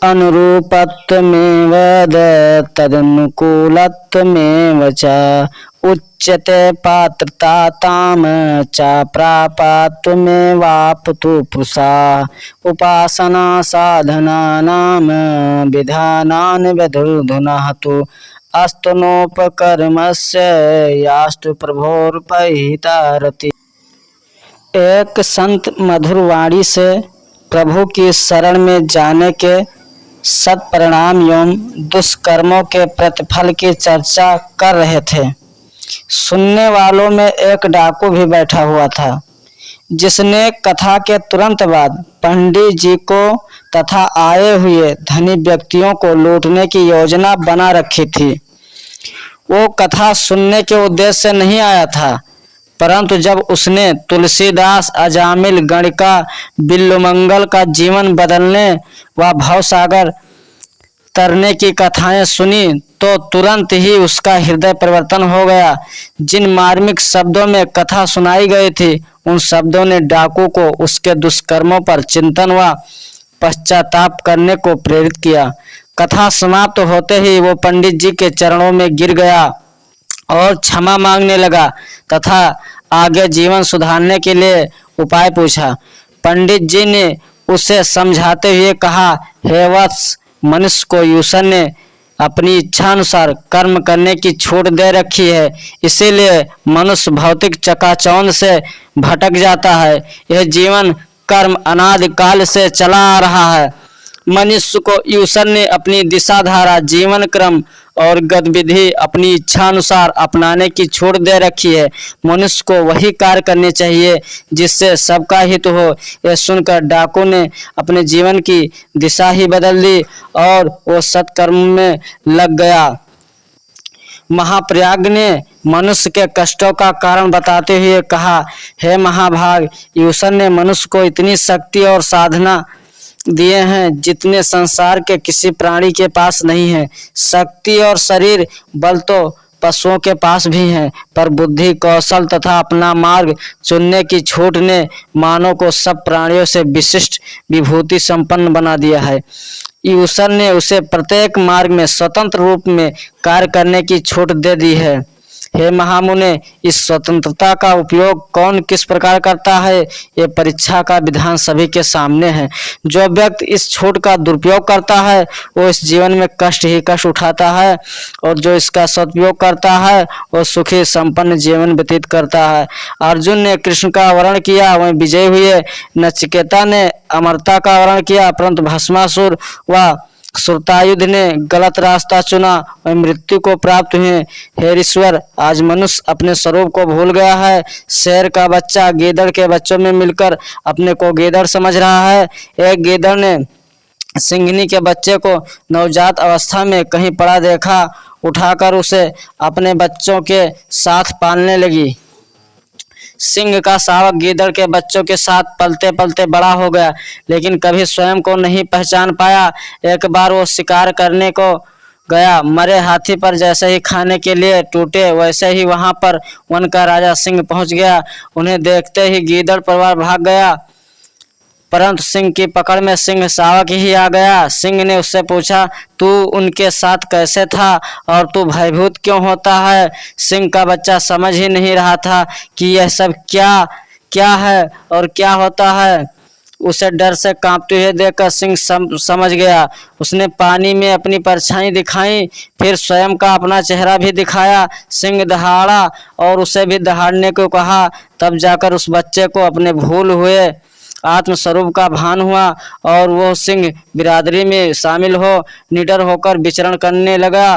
अनुरूपत्वमेव तदनुकूलत्वमेव च उच्यते पात्रतातां च प्रापत्वमेवापतु पुरुषा उपासना साधनानां विधानानि विधुर्धुनः तु अस्तनोपकर्मस्य यास्तु प्रभोर्पहिता रति। एक संत मधुर वाणी से प्रभु की शरण में जाने के सत्परिणाम एवं दुष्कर्मों के प्रतिफल की चर्चा कर रहे थे। सुनने वालों में एक डाकू भी बैठा हुआ था, जिसने कथा के तुरंत बाद पंडित जी को तथा आए हुए धनी व्यक्तियों को लूटने की योजना बना रखी थी। वो कथा सुनने के उद्देश्य से नहीं आया था, परंतु जब उसने तुलसीदास, अजामिल, गणिका, बिल्वमंगल का जीवन बदलने व भवसागर तरने की कथाएं सुनी तो तुरंत ही उसका हृदय परिवर्तन हो गया। जिन मार्मिक शब्दों में कथा सुनाई गई थी, उन शब्दों ने डाकू को उसके दुष्कर्मों पर चिंतन व पश्चाताप करने को प्रेरित किया। कथा समाप्त होते ही वो पंडित जी के चरणों में गिर गया और क्षमा मांगने लगा तथा आगे जीवन सुधारने के लिए उपाय पूछा। पंडित जी ने उसे समझाते हुए कहा, हे वत्स, मनुष्य को ईश्वर ने अपनी इच्छानुसार कर्म करने की छूट दे रखी है, इसीलिए मनुष्य भौतिक चकाचौंध से भटक जाता है। यह जीवन कर्म अनादि काल से चला आ रहा है। मनुष्य को ईश्वर ने अपनी दिशा धारा, जीवन क्रम और गतिविधि अपनी इच्छानुसार अपनाने की छूट दे रखी है। मनुष्य को वही कार्य करने चाहिए जिससे सबका हित हो। यह सुनकर डाकू ने अपने जीवन की दिशा ही बदल दी और वो सत्कर्म में लग गया। महाप्रज्ञ ने मनुष्य के कष्टों का कारण बताते हुए कहा, हे महाभाग, ईश्वर ने मनुष्य को इतनी शक्ति और साधना दिए हैं जितने संसार के किसी प्राणी के पास नहीं है। शक्ति और शरीर बल तो पशुओं के पास भी हैं, पर बुद्धि, कौशल तथा अपना मार्ग चुनने की छूट ने मानव को सब प्राणियों से विशिष्ट विभूति संपन्न बना दिया है। ईश्वर ने उसे प्रत्येक मार्ग में स्वतंत्र रूप में कार्य करने की छूट दे दी है। हे महामुने, इस स्वतंत्रता का उपयोग कौन किस प्रकार करता है, ये परीक्षा का विधान सभी के सामने है। जो व्यक्ति इस छूट का दुरुपयोग करता है वो इस जीवन में कष्ट ही कष्ट उठाता है, और जो इसका सदुपयोग करता है वो सुखी संपन्न जीवन व्यतीत करता है। अर्जुन ने कृष्ण का वर्ण किया, वह विजय हुए। नचिकेता ने अमरता का वर्ण किया, परंतु भस्मासुर व श्रुतायुध ने गलत रास्ता चुना और मृत्यु को प्राप्त हुए। हे ईश्वर, आज मनुष्य अपने स्वरूप को भूल गया है। शेर का बच्चा गीदड़ के बच्चों में मिलकर अपने को गीदड़ समझ रहा है। एक गीदड़ ने सिंघनी के बच्चे को नवजात अवस्था में कहीं पड़ा देखा, उठाकर उसे अपने बच्चों के साथ पालने लगी। सिंह का शावक गीदड़ के बच्चों के साथ पलते पलते बड़ा हो गया, लेकिन कभी स्वयं को नहीं पहचान पाया। एक बार वो शिकार करने को गया, मरे हाथी पर जैसे ही खाने के लिए टूटे, वैसे ही वहां पर वन का राजा सिंह पहुंच गया। उन्हें देखते ही गीदड़ परिवार भाग गया, परंतु सिंह की पकड़ में सिंह शावक ही आ गया। सिंह ने उससे पूछा, तू उनके साथ कैसे था और तू भयभीत क्यों होता है? सिंह का बच्चा समझ ही नहीं रहा था कि यह सब क्या क्या है और क्या होता है। उसे डर से कांपते हुए देखकर सिंह समझ गया। उसने पानी में अपनी परछाई दिखाई, फिर स्वयं का अपना चेहरा भी दिखाया। सिंह दहाड़ा और उसे भी दहाड़ने को कहा। तब जाकर उस बच्चे को अपने भूल हुए आत्मस्वरूप का भान हुआ और वो सिंह बिरादरी में शामिल हो निडर होकर विचरण करने लगा।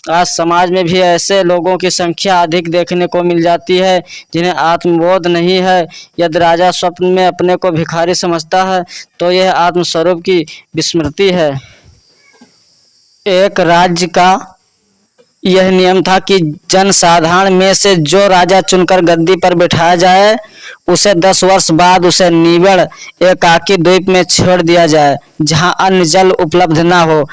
आज समाज में भी ऐसे लोगों की संख्या अधिक देखने को मिल जाती है जिन्हें आत्मबोध नहीं है। यदि राजा स्वप्न में अपने को भिखारी समझता है तो यह आत्मस्वरूप की विस्मृति है। एक राज्य का यह नियम था कि जनसाधारण में से जो राजा चुनकर गद्दी पर बिठाया जाए, उसे 10 वर्ष बाद उसे निवड़ एकाकी द्वीप में छोड़ दिया जाए, जहां अन्न जल उपलब्ध न हो।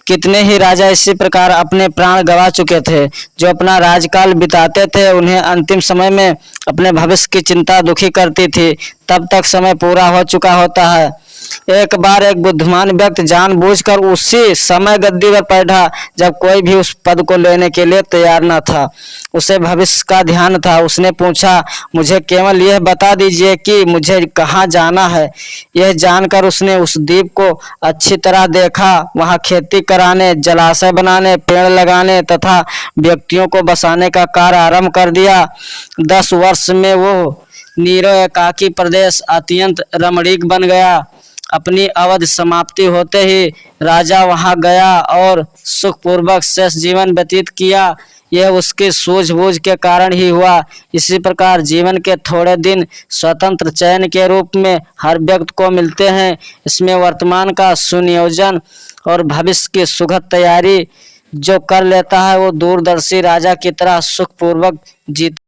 कितने ही राजा इसी प्रकार अपने प्राण गंवा चुके थे। जो अपना राजकाल बिताते थे, उन्हें अंतिम समय में अपने भविष्य की चिंता दुखी करती थी। तब तक समय पूरा हो चुका होता है। एक बार एक बुद्धिमान व्यक्ति जानबूझकर उसी समय गद्दी पर बैठा जब कोई भी उस पद को लेने के लिए तैयार न था। उसे भविष्य का ध्यान था। उसने पूछा, मुझे केवल यह बता दीजिए कि मुझे कहाँ जाना है। यह जानकर उसने उस द्वीप को अच्छी तरह देखा। वहाँ खेती कराने, जलाशय बनाने, पेड़ लगाने तथा व्यक्तियों को बसाने का कार्य आरंभ कर दिया। 10 वर्ष में वो नीरो एकाकी प्रदेश अत्यंत रमणीक बन गया। अपनी अवधि समाप्ति होते ही राजा वहां गया और सुखपूर्वक शेष जीवन व्यतीत किया। यह उसकी सूझबूझ के कारण ही हुआ। इसी प्रकार जीवन के थोड़े दिन स्वतंत्र चयन के रूप में हर व्यक्ति को मिलते हैं। इसमें वर्तमान का सुनियोजन और भविष्य की सुखद तैयारी जो कर लेता है वो दूरदर्शी राजा की तरह सुखपूर्वक जीता